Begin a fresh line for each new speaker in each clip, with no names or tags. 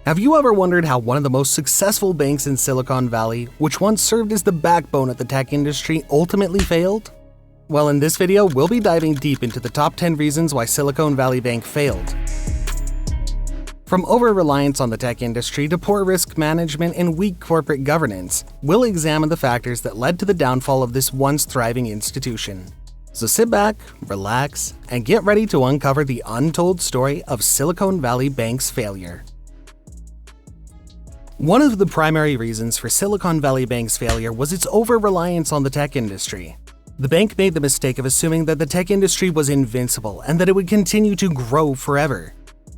Have you ever wondered how one of the most successful banks in Silicon Valley, which once served as the backbone of the tech industry, ultimately failed? Well, in this video, we'll be diving deep into the top 10 reasons why Silicon Valley Bank failed. From over-reliance on the tech industry to poor risk management and weak corporate governance, we'll examine the factors that led to the downfall of this once thriving institution. So sit back, relax, and get ready to uncover the untold story of Silicon Valley Bank's failure. One of the primary reasons for Silicon Valley Bank's failure was its over-reliance on the tech industry. The bank made the mistake of assuming that the tech industry was invincible and that it would continue to grow forever.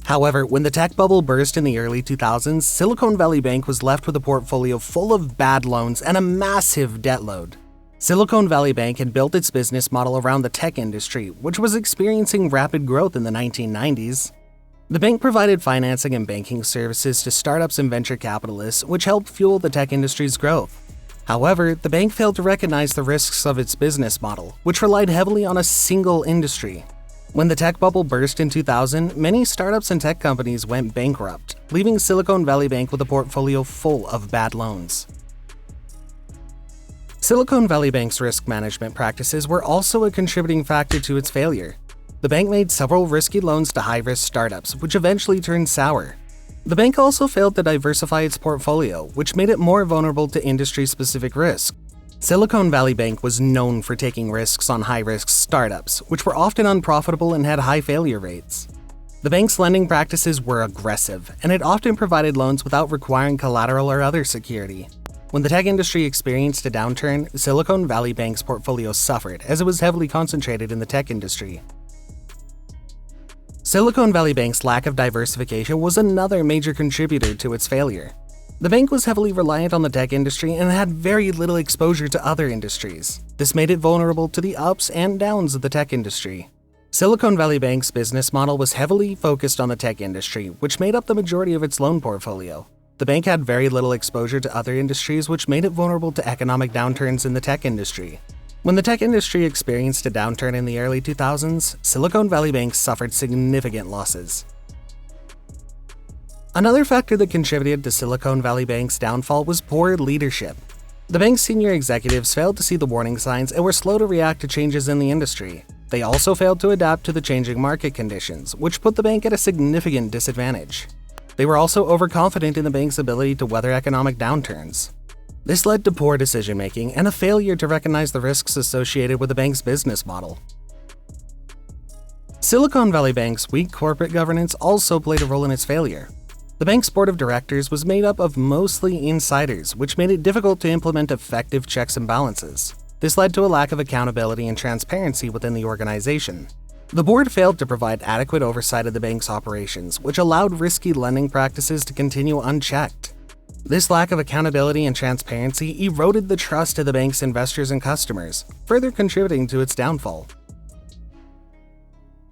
However, when the tech bubble burst in the early 2000s, Silicon Valley Bank was left with a portfolio full of bad loans and a massive debt load. Silicon Valley Bank had built its business model around the tech industry, which was experiencing rapid growth in the 1990s. The bank provided financing and banking services to startups and venture capitalists, which helped fuel the tech industry's growth. However, the bank failed to recognize the risks of its business model, which relied heavily on a single industry. When the tech bubble burst in 2000, many startups and tech companies went bankrupt, leaving Silicon Valley Bank with a portfolio full of bad loans. Silicon Valley Bank's risk management practices were also a contributing factor to its failure. The bank made several risky loans to high-risk startups, which eventually turned sour. The bank also failed to diversify its portfolio, which made it more vulnerable to industry-specific risk. Silicon Valley Bank was known for taking risks on high-risk startups, which were often unprofitable and had high failure rates. The bank's lending practices were aggressive, and it often provided loans without requiring collateral or other security. When the tech industry experienced a downturn, Silicon Valley Bank's portfolio suffered as it was heavily concentrated in the tech industry. Silicon Valley Bank's lack of diversification was another major contributor to its failure. The bank was heavily reliant on the tech industry and had very little exposure to other industries. This made it vulnerable to the ups and downs of the tech industry. Silicon Valley Bank's business model was heavily focused on the tech industry, which made up the majority of its loan portfolio. The bank had very little exposure to other industries, which made it vulnerable to economic downturns in the tech industry. When the tech industry experienced a downturn in the early 2000s, Silicon Valley Bank suffered significant losses. Another factor that contributed to Silicon Valley Bank's downfall was poor leadership. The bank's senior executives failed to see the warning signs and were slow to react to changes in the industry. They also failed to adapt to the changing market conditions, which put the bank at a significant disadvantage. They were also overconfident in the bank's ability to weather economic downturns. This led to poor decision-making and a failure to recognize the risks associated with the bank's business model. Silicon Valley Bank's weak corporate governance also played a role in its failure. The bank's board of directors was made up of mostly insiders, which made it difficult to implement effective checks and balances. This led to a lack of accountability and transparency within the organization. The board failed to provide adequate oversight of the bank's operations, which allowed risky lending practices to continue unchecked. This lack of accountability and transparency eroded the trust of the bank's investors and customers, further contributing to its downfall.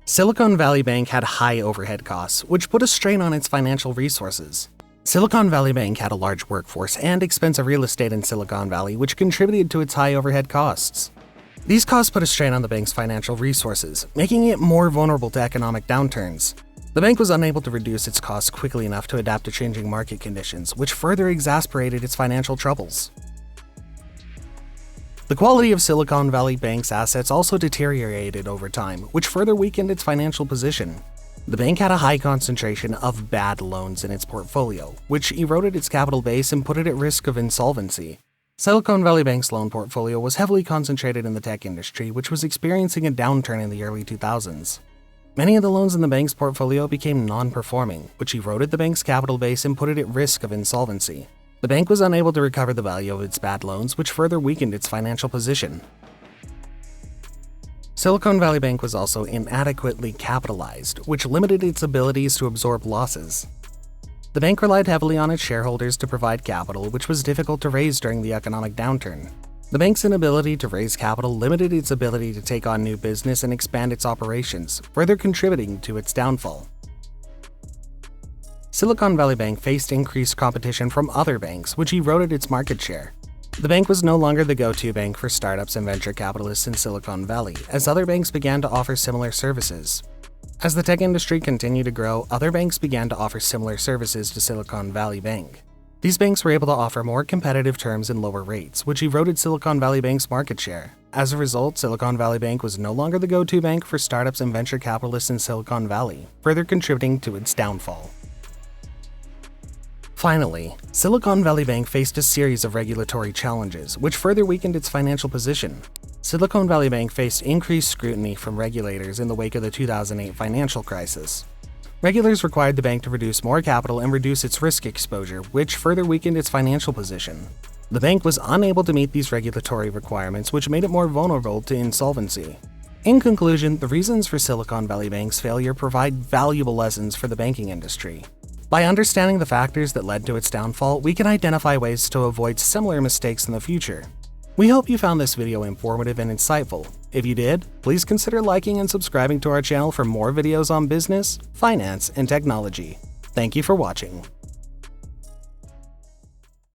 Silicon Valley Bank had high overhead costs, which put a strain on its financial resources. Silicon Valley Bank had a large workforce and expensive real estate in Silicon Valley, which contributed to its high overhead costs. These costs put a strain on the bank's financial resources, making it more vulnerable to economic downturns. The bank was unable to reduce its costs quickly enough to adapt to changing market conditions, which further exacerbated its financial troubles. The quality of Silicon Valley Bank's assets also deteriorated over time, which further weakened its financial position. The bank had a high concentration of bad loans in its portfolio, which eroded its capital base and put it at risk of insolvency. Silicon Valley Bank's loan portfolio was heavily concentrated in the tech industry, which was experiencing a downturn in the early 2000s. Many of the loans in the bank's portfolio became non-performing, which eroded the bank's capital base and put it at risk of insolvency. The bank was unable to recover the value of its bad loans, which further weakened its financial position. Silicon Valley Bank was also inadequately capitalized, which limited its abilities to absorb losses. The bank relied heavily on its shareholders to provide capital, which was difficult to raise during the economic downturn. The bank's inability to raise capital limited its ability to take on new business and expand its operations, further contributing to its downfall. Silicon Valley Bank faced increased competition from other banks, which eroded its market share. The bank was no longer the go-to bank for startups and venture capitalists in Silicon Valley, as other banks began to offer similar services. As the tech industry continued to grow, other banks began to offer similar services to Siliconvalleybank. These banks were able to offer more competitive terms and lower rates, which eroded Siliconvalleybank's market share. As a result, Siliconvalleybank was no longer the go-to bank for startups and venture capitalists in Silicon Valley, further contributing to its downfall. Finally, Siliconvalleybank faced a series of regulatory challenges, which further weakened its financial position. Siliconvalleybank faced increased scrutiny from regulators in the wake of the 2008 financial crisis. Regulators required the bank to produce more capital and reduce its risk exposure, which further weakened its financial position. The bank was unable to meet these regulatory requirements, which made it more vulnerable to insolvency. In conclusion, the reasons for Siliconvalleybank's failure provide valuable lessons for the banking industry. By understanding the factors that led to its downfall, we can identify ways to avoid similar mistakes in the future. We hope you found this video informative and insightful. If you did, please consider liking and subscribing to our channel for more videos on business, finance, and technology. Thank you for watching.